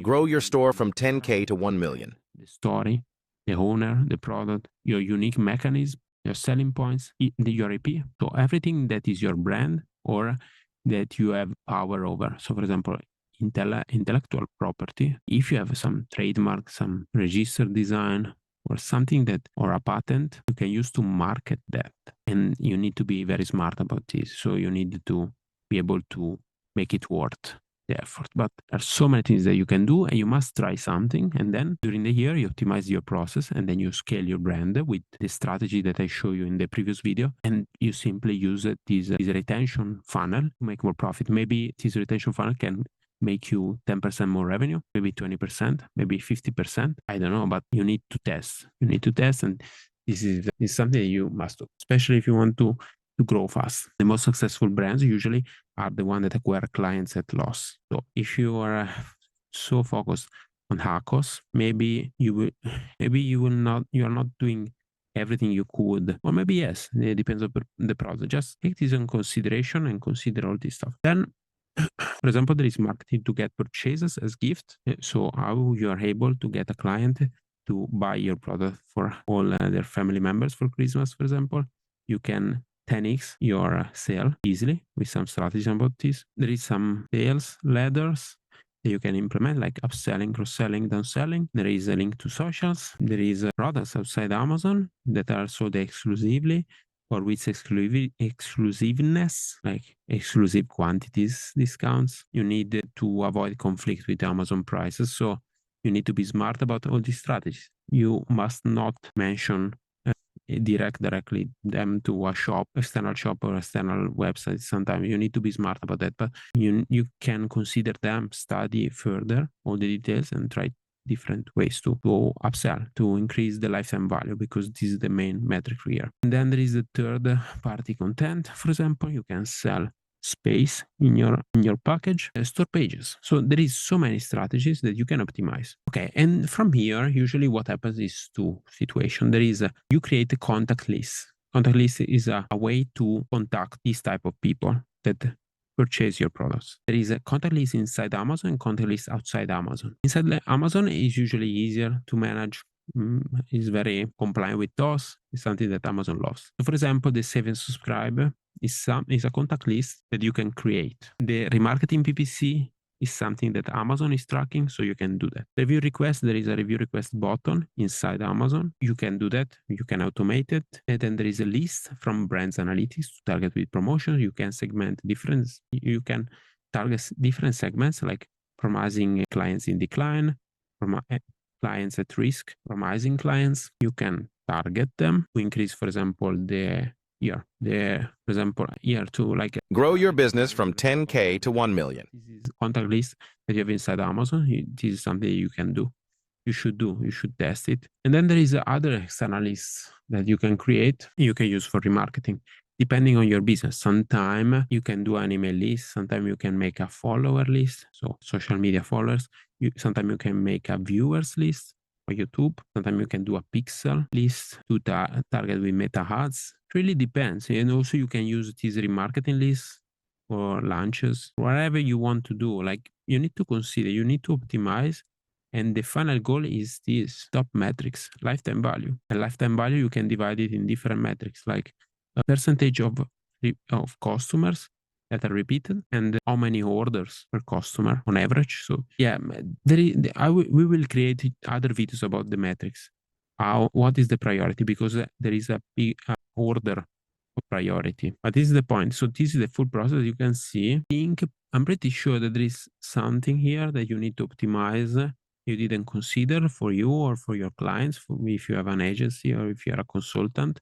Grow your store from 10K to 1 million. The story, the owner, the product, your unique mechanism, your selling points, your IP. So everything that is your brand or that you have power over. So for example, intellectual property, if you have some trademark, some registered design or something that, or a patent, you can use to market that. And you need to be very smart about this. So you need to be able to make it worth the effort. But there are so many things that you can do, and you must try something. And then during the year, you optimize your process, and then you scale your brand with the strategy that I show you in the previous video. And you simply use this retention funnel to make more profit. Maybe this retention funnel can make you 10% more revenue, maybe 20%, maybe 50%. I don't know, but you need to test. You need to test. And this is something that you must do, especially if you want to grow fast. The most successful brands usually are the ones that acquire clients at loss. So if you are so focused on HACOS, maybe you are not doing everything you could, or maybe yes, it depends on the product. Just take this in consideration and consider all this stuff. Then, for example, there is marketing to get purchases as gift. So how you are able to get a client to buy your product for all their family members for Christmas, for example. You can 10x your sale easily with some strategies about this. There is some sales ladders that you can implement, like upselling, cross-selling, downselling. There is a link to socials. There is products outside Amazon that are sold exclusively or with exclusiveness, like exclusive quantities discounts. You need to avoid conflict with Amazon prices. So you need to be smart about all these strategies. You must not mention directly them to a shop, external shop or external website. Sometimes you need to be smart about that, but you can consider them, study further all the details and try different ways to go upsell, to increase the lifetime value, because this is the main metric here. And then there is the third party content. For example, you can sell space in your package, store pages. So there is so many strategies that you can optimize. Okay, and from here, usually what happens is two situations. There is you create a contact list. Contact list is a way to contact this type of people that purchase your products. There is a contact list inside Amazon and contact list outside Amazon. Inside Amazon is usually easier to manage. Is very compliant with DOS. It's something that Amazon loves. So for example, the Save and Subscribe is a contact list that you can create. The remarketing PPC is something that Amazon is tracking, so you can do that. Review request, there is a review request button inside Amazon. You can do that. You can automate it. And then there is a list from Brands Analytics to target with promotions. You can segment you can target different segments, like promising clients in decline, clients at risk, promising clients. You can target them to increase, for example, the year to like Grow your business from 10K to 1 million. This is contact list that you have inside Amazon. This is something you can do. You should test it. And then there is other external lists that you can create. You can use for remarketing, depending on your business. Sometimes you can do an email list. Sometimes you can make a follower list, so social media followers. Sometimes you can make a viewers list for YouTube. Sometimes you can do a pixel list to target with meta ads. It really depends. And also you can use this remarketing list for launches, whatever you want to do. Like, you need to consider, you need to optimize. And the final goal is this top metrics, lifetime value. And lifetime value, you can divide it in different metrics, like a percentage of customers that are repeated and how many orders per customer on average. So yeah, we will create other videos about the metrics. What is the priority? Because there is a big order of priority. But this is the point. So this is the full process. You can see. I'm pretty sure that there is something here that you need to optimize. You didn't consider for you or for your clients, if you have an agency or if you're a consultant.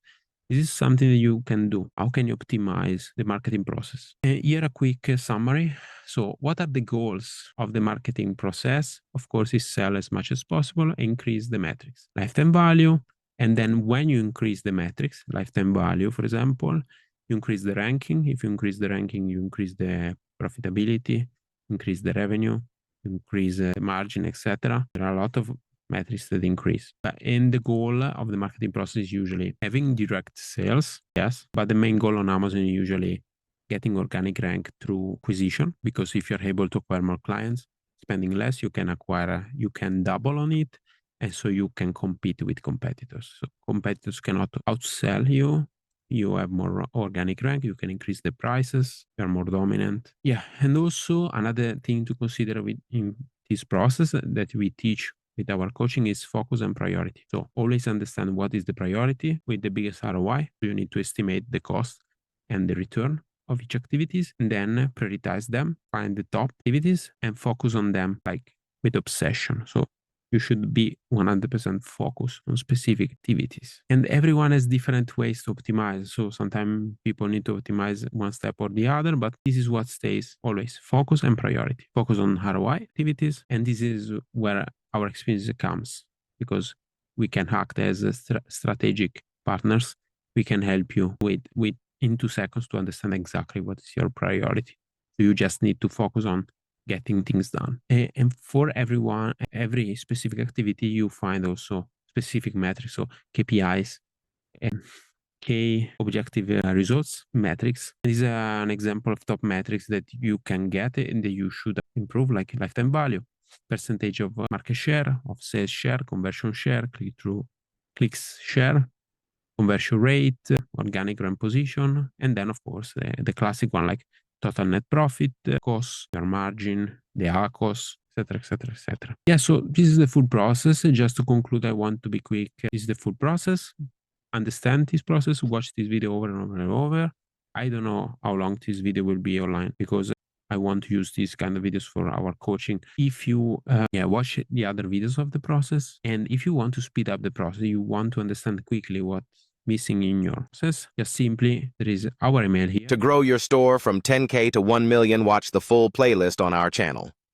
This is something that you can do. How can you optimize the marketing process? Here a quick summary. So what are the goals of the marketing process? Of course, is sell as much as possible, increase the metrics, lifetime value. And then when you increase the metrics, lifetime value, for example, you increase the ranking. If you increase the ranking, you increase the profitability, increase the revenue, increase the margin, etc. There are a lot of metrics that increase. And the goal of the marketing process is usually having direct sales, yes, but the main goal on Amazon is usually getting organic rank through acquisition, because if you're able to acquire more clients, spending less, you can acquire, you can double on it. And so you can compete with competitors. So competitors cannot outsell you. You have more organic rank. You can increase the prices. You are more dominant. Yeah. And also another thing to consider in this process that we teach with our coaching is focus and priority. So always understand what is the priority with the biggest ROI. So you need to estimate the cost and the return of each activities, and then prioritize them, find the top activities and focus on them like with obsession. So you should be 100% focused on specific activities. And everyone has different ways to optimize. So sometimes people need to optimize one step or the other, but this is what stays always: focus and priority. Focus on ROI activities. And this is where our experience comes, because we can act as strategic partners. We can help you with in 2 seconds to understand exactly what is your priority. So you just need to focus on getting things done. And for everyone, every specific activity, you find also specific metrics, so KPIs and key objective results metrics. This is an example of top metrics that you can get and that you should improve, like lifetime value, percentage of market share, of sales share, conversion share, click-through clicks share, conversion rate, organic brand position, and then of course the classic one like total net profit, cost, your margin, the ACOS, etc., etc., etc. Yeah, so this is the full process. Just to conclude, I want to be quick. This is the full process. Understand this process. Watch this video over and over and over. I don't know how long this video will be online, because I want to use these kind of videos for our coaching. If you watch the other videos of the process, and if you want to speed up the process, you want to understand quickly what's missing in your process, just simply, there is our email here. To grow your store from 10K to 1 million, watch the full playlist on our channel.